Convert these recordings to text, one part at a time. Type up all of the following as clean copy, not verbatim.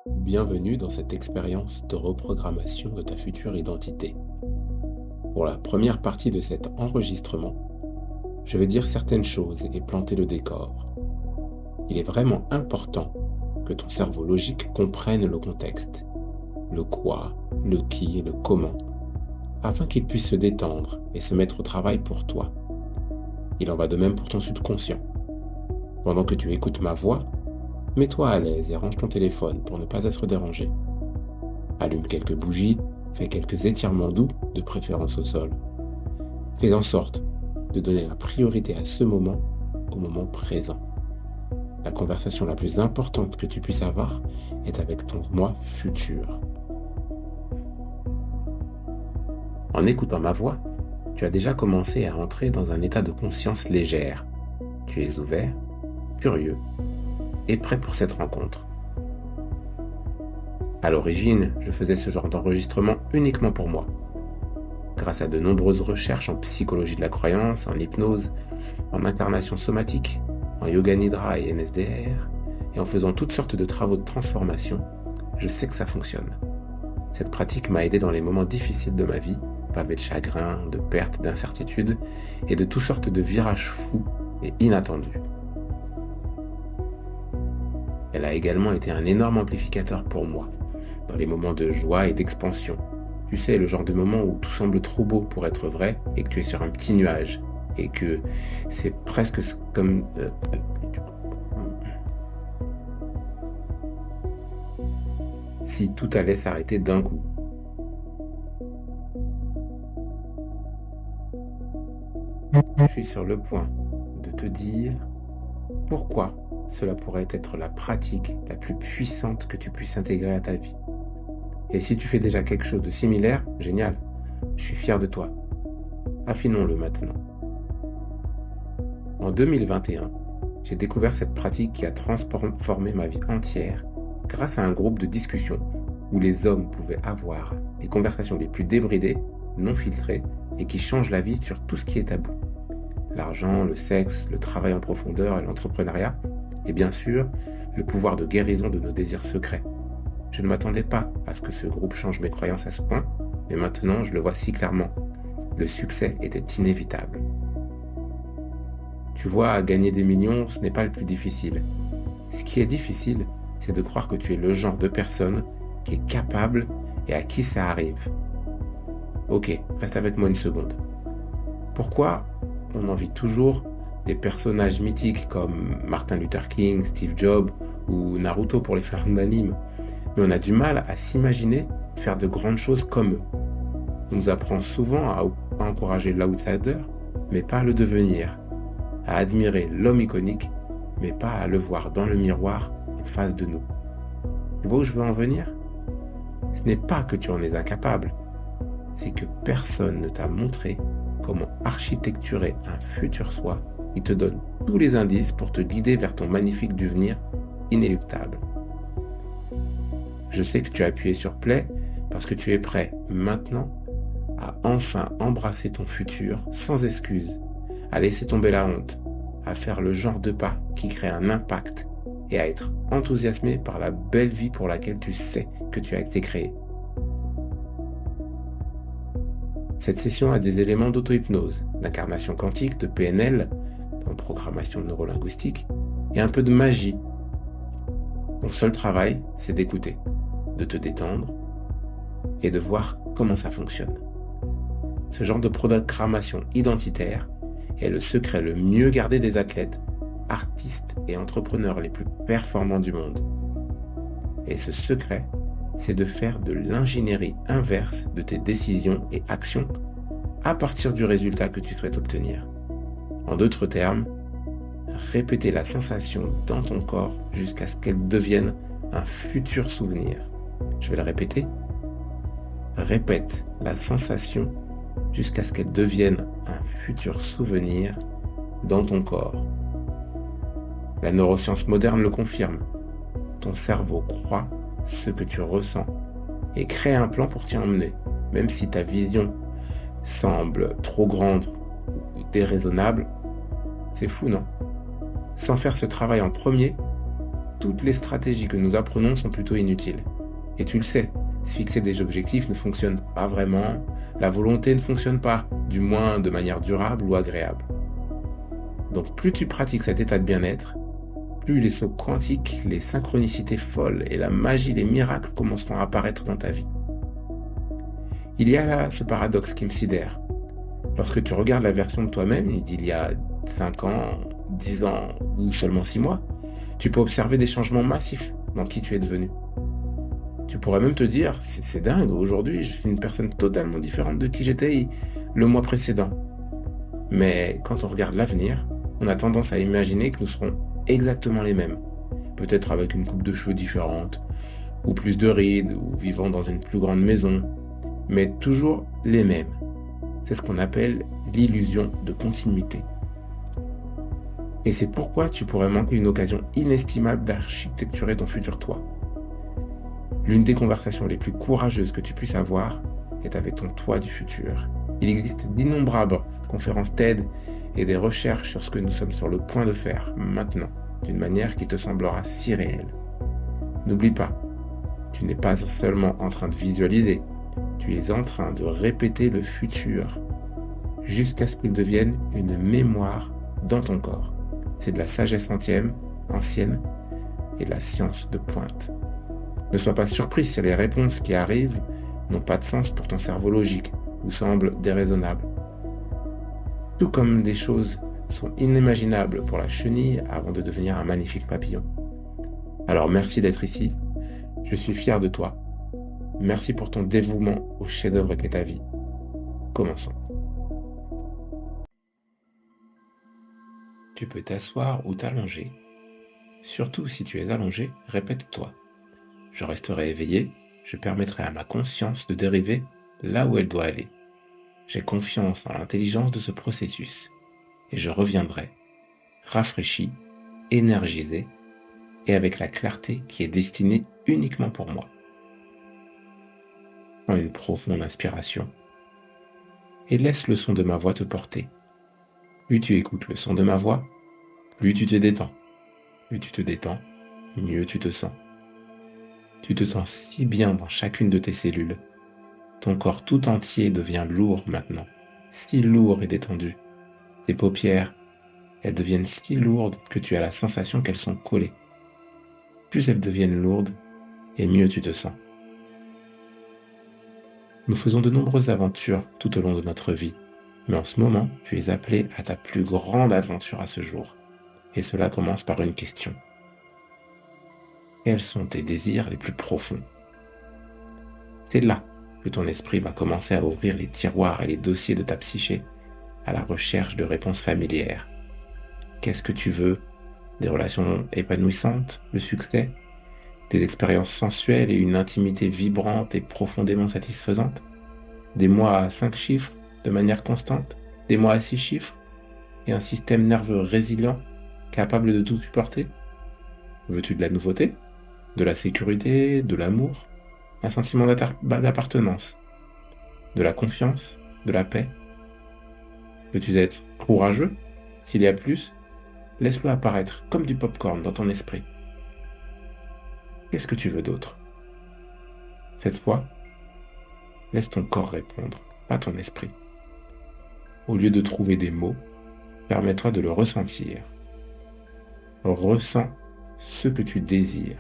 Bienvenue dans cette expérience de reprogrammation de ta future identité. Pour la première partie de cet enregistrement, je vais dire certaines choses et planter le décor. Il est vraiment important que ton cerveau logique comprenne le contexte, le quoi, le qui et le comment, afin qu'il puisse se détendre et se mettre au travail pour toi. Il en va de même pour ton subconscient. Pendant que tu écoutes ma voix, mets-toi à l'aise et range ton téléphone pour ne pas être dérangé. Allume quelques bougies, fais quelques étirements doux, de préférence au sol. Fais en sorte de donner la priorité à ce moment au moment présent. La conversation la plus importante que tu puisses avoir est avec ton moi futur. En écoutant ma voix, tu as déjà commencé à entrer dans un état de conscience légère. Tu es ouvert, curieux et prêt pour cette rencontre. À l'origine, je faisais ce genre d'enregistrement uniquement pour moi. Grâce à de nombreuses recherches en psychologie de la croyance, en hypnose, en incarnation somatique, en yoga nidra et NSDR, et en faisant toutes sortes de travaux de transformation, je sais que ça fonctionne. Cette pratique m'a aidé dans les moments difficiles de ma vie, pavés de chagrin, de perte, d'incertitude, et de toutes sortes de virages fous et inattendus. Elle a également été un énorme amplificateur pour moi, dans les moments de joie et d'expansion. Tu sais, le genre de moment où tout semble trop beau pour être vrai et que tu es sur un petit nuage et que c'est presque comme... si tout allait s'arrêter d'un coup. Je suis sur le point de te dire pourquoi cela pourrait être la pratique la plus puissante que tu puisses intégrer à ta vie. Et si tu fais déjà quelque chose de similaire, génial, je suis fier de toi. Affinons-le maintenant. En 2021, j'ai découvert cette pratique qui a transformé ma vie entière grâce à un groupe de discussion où les hommes pouvaient avoir les conversations les plus débridées, non filtrées et qui changent la vie sur tout ce qui est tabou. L'argent, le sexe, le travail en profondeur et l'entrepreneuriat, et bien sûr, le pouvoir de guérison de nos désirs secrets. Je ne m'attendais pas à ce que ce groupe change mes croyances à ce point, mais maintenant je le vois si clairement. Le succès était inévitable. Tu vois, gagner des millions, ce n'est pas le plus difficile. Ce qui est difficile, c'est de croire que tu es le genre de personne qui est capable et à qui ça arrive. Ok, reste avec moi une seconde. Pourquoi on envie toujours des personnages mythiques comme Martin Luther King, Steve Jobs ou Naruto pour les fans d'anime, mais on a du mal à s'imaginer faire de grandes choses comme eux. On nous apprend souvent à encourager l'outsider, mais pas à le devenir, à admirer l'homme iconique, mais pas à le voir dans le miroir en face de nous. Tu vois où je veux en venir? Ce n'est pas que tu en es incapable, c'est que personne ne t'a montré comment architecturer un futur soi qui te donne tous les indices pour te guider vers ton magnifique devenir inéluctable. Je sais que tu as appuyé sur play parce que tu es prêt maintenant à enfin embrasser ton futur sans excuse, à laisser tomber la honte, à faire le genre de pas qui crée un impact et à être enthousiasmé par la belle vie pour laquelle tu sais que tu as été créé. Cette session a des éléments d'auto-hypnose, d'incarnation quantique, de PNL, en programmation neurolinguistique, et un peu de magie. Ton seul travail, c'est d'écouter, de te détendre et de voir comment ça fonctionne. Ce genre de programmation identitaire est le secret le mieux gardé des athlètes, artistes et entrepreneurs les plus performants du monde. Et ce secret, c'est de faire de l'ingénierie inverse de tes décisions et actions à partir du résultat que tu souhaites obtenir. En d'autres termes, répéter la sensation dans ton corps jusqu'à ce qu'elle devienne un futur souvenir. Je vais le répéter. Répète la sensation jusqu'à ce qu'elle devienne un futur souvenir dans ton corps. La neuroscience moderne le confirme. Ton cerveau croit ce que tu ressens et crée un plan pour t'y emmener, même si ta vision semble trop grande ou déraisonnable. C'est fou, non? Sans faire ce travail en premier, toutes les stratégies que nous apprenons sont plutôt inutiles. Et tu le sais, se fixer des objectifs ne fonctionne pas vraiment, la volonté ne fonctionne pas, du moins de manière durable ou agréable. Donc plus tu pratiques cet état de bien-être, plus les sauts quantiques, les synchronicités folles et la magie, les miracles commenceront à apparaître dans ta vie. Il y a ce paradoxe qui me sidère. Lorsque tu regardes la version de toi-même d'il y a 5 ans, 10 ans ou seulement 6 mois, tu peux observer des changements massifs dans qui tu es devenu. Tu pourrais même te dire, c'est dingue, aujourd'hui je suis une personne totalement différente de qui j'étais le mois précédent. Mais quand on regarde l'avenir, on a tendance à imaginer que nous serons exactement les mêmes. Peut-être avec une coupe de cheveux différente, ou plus de rides, ou vivant dans une plus grande maison, mais toujours les mêmes. C'est ce qu'on appelle l'illusion de continuité. Et c'est pourquoi tu pourrais manquer une occasion inestimable d'architecturer ton futur toi. L'une des conversations les plus courageuses que tu puisses avoir est avec ton toi du futur. Il existe d'innombrables conférences TED et des recherches sur ce que nous sommes sur le point de faire maintenant, d'une manière qui te semblera si réelle. N'oublie pas, tu n'es pas seulement en train de visualiser, tu es en train de répéter le futur jusqu'à ce qu'il devienne une mémoire dans ton corps. C'est de la sagesse ancienne et de la science de pointe. Ne sois pas surpris si les réponses qui arrivent n'ont pas de sens pour ton cerveau logique ou semblent déraisonnables. Tout comme des choses sont inimaginables pour la chenille avant de devenir un magnifique papillon. Alors merci d'être ici, je suis fier de toi. Merci pour ton dévouement au chef-d'œuvre qu'est ta vie. Commençons. Tu peux t'asseoir ou t'allonger. Surtout si tu es allongé, répète-toi. Je resterai éveillé, je permettrai à ma conscience de dériver là où elle doit aller. J'ai confiance en l'intelligence de ce processus et je reviendrai, rafraîchi, énergisé et avec la clarté qui est destinée uniquement pour moi. Prends une profonde inspiration et laisse le son de ma voix te porter. Plus tu écoutes le son de ma voix, plus tu te détends. Plus tu te détends, mieux tu te sens. Tu te sens si bien dans chacune de tes cellules. Ton corps tout entier devient lourd maintenant, si lourd et détendu. Tes paupières, elles deviennent si lourdes que tu as la sensation qu'elles sont collées. Plus elles deviennent lourdes, et mieux tu te sens. Nous faisons de nombreuses aventures tout au long de notre vie, mais en ce moment, tu es appelé à ta plus grande aventure à ce jour. Et cela commence par une question. Quels sont tes désirs les plus profonds? C'est là que ton esprit va commencer à ouvrir les tiroirs et les dossiers de ta psyché à la recherche de réponses familières. Qu'est-ce que tu veux? Des relations épanouissantes, le succès, des expériences sensuelles et une intimité vibrante et profondément satisfaisante, des mois à 5 chiffres de manière constante, des mois à 6 chiffres et un système nerveux résilient capable de tout supporter? Veux-tu de la nouveauté, de la sécurité, de l'amour, un sentiment d'appartenance, de la confiance, de la paix? Veux-tu être courageux? S'il y a plus, laisse-le apparaître comme du popcorn dans ton esprit. Qu'est-ce que tu veux d'autre? Cette fois, laisse ton corps répondre, pas ton esprit. Au lieu de trouver des mots, permets-toi de le ressentir. Ressens ce que tu désires.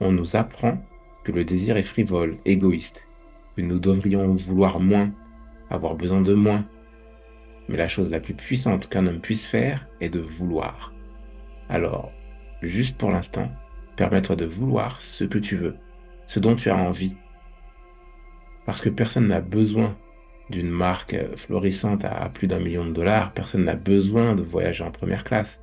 On nous apprend que le désir est frivole, égoïste, que nous devrions vouloir moins, avoir besoin de moins. Mais la chose la plus puissante qu'un homme puisse faire est de vouloir. Alors, juste pour l'instant, permets-toi de vouloir ce que tu veux, ce dont tu as envie. Parce que personne n'a besoin d'une marque florissante à plus d'1 million de dollars, personne n'a besoin de voyager en première classe,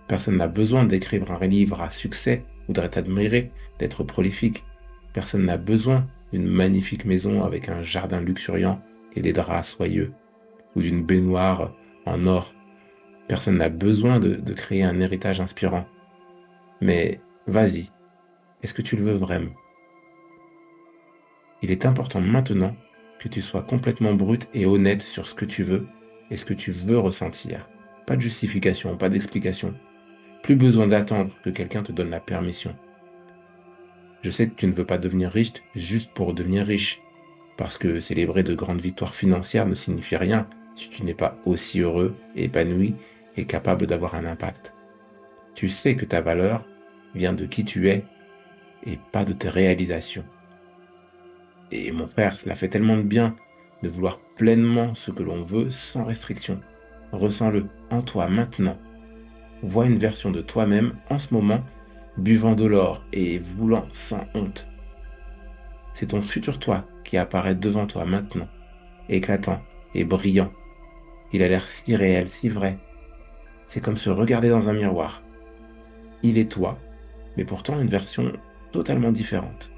personne n'a besoin d'écrire un livre à succès ou d'être admiré, d'être prolifique. Personne n'a besoin d'une magnifique maison avec un jardin luxuriant et des draps soyeux, ou d'une baignoire en or. Personne n'a besoin de créer un héritage inspirant. Mais vas-y, est-ce que tu le veux vraiment? Il est important maintenant que tu sois complètement brut et honnête sur ce que tu veux et ce que tu veux ressentir. Pas de justification, pas d'explication. Plus besoin d'attendre que quelqu'un te donne la permission. Je sais que tu ne veux pas devenir riche juste pour devenir riche, parce que célébrer de grandes victoires financières ne signifie rien si tu n'es pas aussi heureux, épanoui et capable d'avoir un impact. Tu sais que ta valeur vient de qui tu es et pas de tes réalisations. Et mon frère, cela fait tellement de bien de vouloir pleinement ce que l'on veut sans restriction. Ressens-le en toi maintenant. Vois une version de toi-même en ce moment, buvant de l'or et voulant sans honte. C'est ton futur toi qui apparaît devant toi maintenant, éclatant et brillant. Il a l'air si réel, si vrai. C'est comme se regarder dans un miroir. Il est toi, mais pourtant une version totalement différente.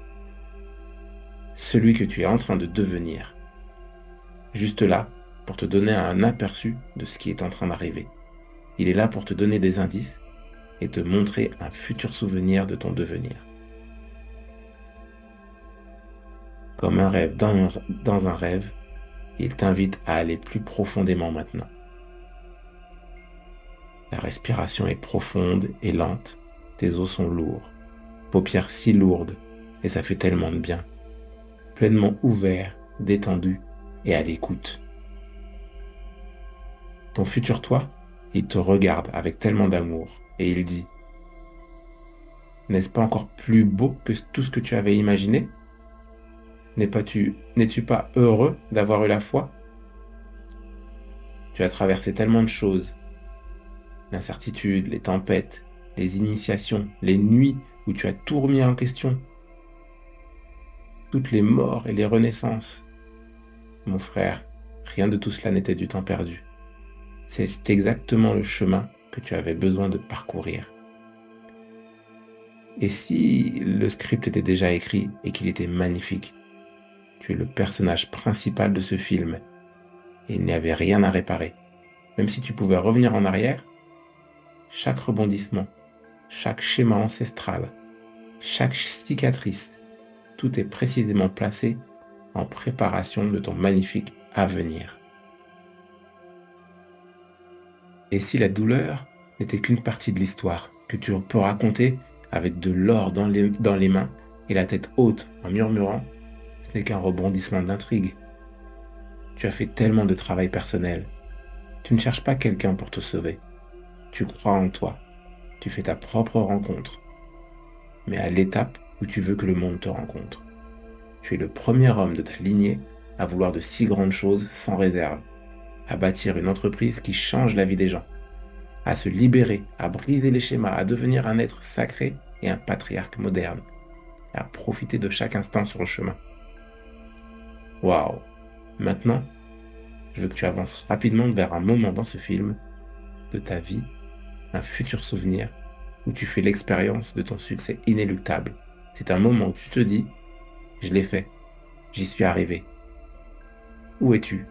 Celui que tu es en train de devenir. Juste là pour te donner un aperçu de ce qui est en train d'arriver. Il est là pour te donner des indices et te montrer un futur souvenir de ton devenir. Comme un rêve dans un rêve, il t'invite à aller plus profondément maintenant. La respiration est profonde et lente, tes os sont lourds, paupières si lourdes, et ça fait tellement de bien. Pleinement ouvert, détendu et à l'écoute. Ton futur toi, il te regarde avec tellement d'amour et il dit: N'est-ce pas encore plus beau que tout ce que tu avais imaginé? N'es-tu pas heureux d'avoir eu la foi? Tu as traversé tellement de choses, l'incertitude, les tempêtes, les initiations, les nuits où tu as tout remis en question, toutes les morts et les renaissances. Mon frère, rien de tout cela n'était du temps perdu. C'est exactement le chemin que tu avais besoin de parcourir. Et si le script était déjà écrit et qu'il était magnifique, tu es le personnage principal de ce film et il n'y avait rien à réparer. Même si tu pouvais revenir en arrière, chaque rebondissement, chaque schéma ancestral, chaque cicatrice, tout est précisément placé en préparation de ton magnifique avenir. Et si la douleur n'était qu'une partie de l'histoire que tu peux raconter avec de l'or dans les mains et la tête haute en murmurant, ce n'est qu'un rebondissement d'intrigue. Tu as fait tellement de travail personnel. Tu ne cherches pas quelqu'un pour te sauver. Tu crois en toi. Tu fais ta propre rencontre. Mais à l'étape où tu veux que le monde te rencontre. Tu es le premier homme de ta lignée à vouloir de si grandes choses sans réserve, à bâtir une entreprise qui change la vie des gens, à se libérer, à briser les schémas, à devenir un être sacré et un patriarche moderne, à profiter de chaque instant sur le chemin. Waouh! Maintenant, je veux que tu avances rapidement vers un moment dans ce film de ta vie, un futur souvenir où tu fais l'expérience de ton succès inéluctable. C'est un moment où tu te dis: je l'ai fait, j'y suis arrivé. Où es-tu?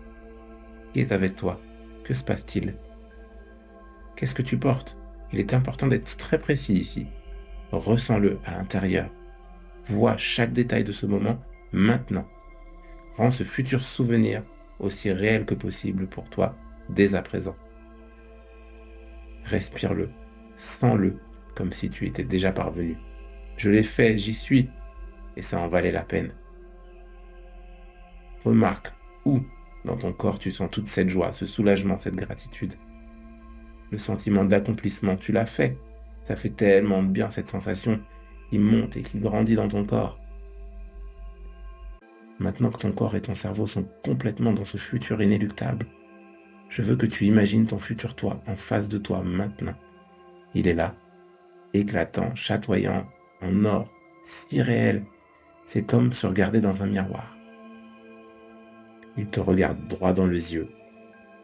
Qui est avec toi? Que se passe-t-il? Qu'est-ce que tu portes? Il est important d'être très précis ici. Ressens-le à l'intérieur. Vois chaque détail de ce moment maintenant. Rends ce futur souvenir aussi réel que possible pour toi dès à présent. Respire-le, sens-le comme si tu étais déjà parvenu. Je l'ai fait, j'y suis, et ça en valait la peine. Remarque où dans ton corps tu sens toute cette joie, ce soulagement, cette gratitude. Le sentiment d'accomplissement, tu l'as fait. Ça fait tellement de bien cette sensation qui monte et qui grandit dans ton corps. Maintenant que ton corps et ton cerveau sont complètement dans ce futur inéluctable, je veux que tu imagines ton futur toi en face de toi maintenant. Il est là, éclatant, chatoyant, en or, si réel. C'est comme se regarder dans un miroir. Il te regarde droit dans les yeux,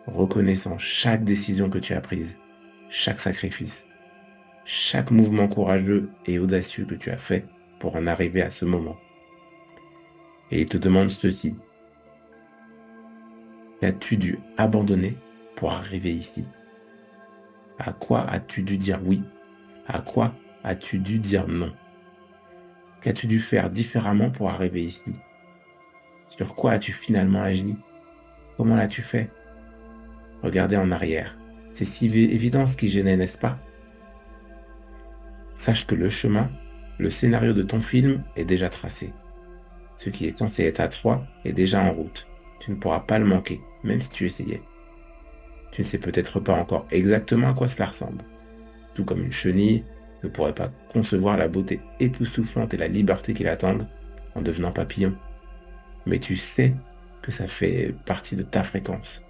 reconnaissant chaque décision que tu as prise, chaque sacrifice, chaque mouvement courageux et audacieux que tu as fait pour en arriver à ce moment. Et il te demande ceci: qu'as-tu dû abandonner pour arriver ici? À quoi as-tu dû dire oui? À quoi as-tu dû dire non? Qu'as-tu dû faire différemment pour arriver ici? Sur quoi as-tu finalement agi? Comment l'as-tu fait? Regardez en arrière. C'est si évident ce qui gênait, n'est-ce pas? Sache que le chemin, le scénario de ton film est déjà tracé. Ce qui est censé être à 3 est déjà en route. Tu ne pourras pas le manquer, même si tu essayais. Tu ne sais peut-être pas encore exactement à quoi cela ressemble. Tout comme une chenille ne pourrait pas concevoir la beauté époustouflante et la liberté qui l'attendent en devenant papillon. Mais tu sais que ça fait partie de ta fréquence.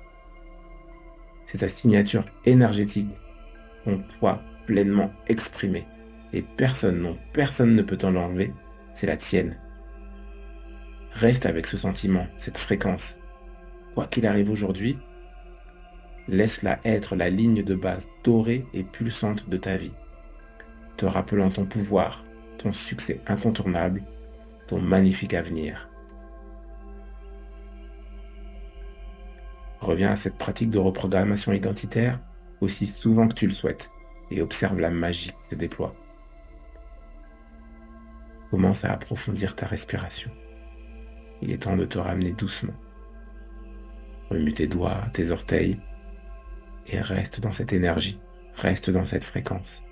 C'est ta signature énergétique, ton toi pleinement exprimé. Et personne, non, personne ne peut t'en l'enlever, c'est la tienne. Reste avec ce sentiment, cette fréquence. Quoi qu'il arrive aujourd'hui, laisse-la être la ligne de base dorée et pulsante de ta vie, te rappelant ton pouvoir, ton succès incontournable, ton magnifique avenir. Reviens à cette pratique de reprogrammation identitaire aussi souvent que tu le souhaites et observe la magie qui se déploie. Commence à approfondir ta respiration. Il est temps de te ramener doucement. Remue tes doigts, tes orteils et reste dans cette énergie, reste dans cette fréquence.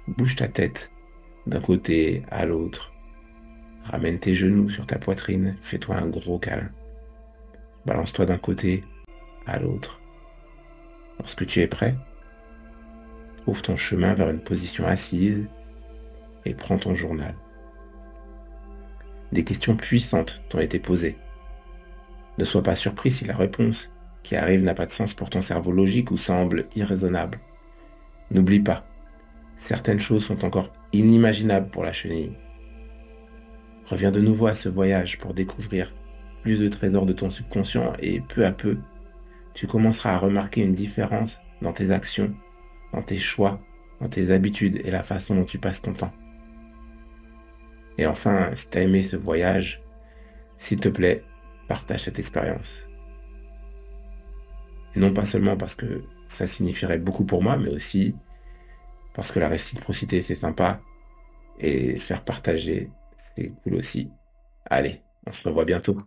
Bouge ta tête d'un côté à l'autre. Ramène tes genoux sur ta poitrine, fais-toi un gros câlin. Balance-toi d'un côté à l'autre. Lorsque tu es prêt, trouve ton chemin vers une position assise et prends ton journal. Des questions puissantes t'ont été posées. Ne sois pas surpris si la réponse qui arrive n'a pas de sens pour ton cerveau logique ou semble irraisonnable. N'oublie pas, certaines choses sont encore inimaginables pour la chenille. Reviens de nouveau à ce voyage pour découvrir plus de trésors de ton subconscient et peu à peu, tu commenceras à remarquer une différence dans tes actions, dans tes choix, dans tes habitudes et la façon dont tu passes ton temps. Et enfin, si tu as aimé ce voyage, s'il te plaît, partage cette expérience. Et non pas seulement parce que ça signifierait beaucoup pour moi, mais aussi parce que la réciprocité, c'est sympa et faire partager, c'est cool aussi. Allez, on se revoit bientôt.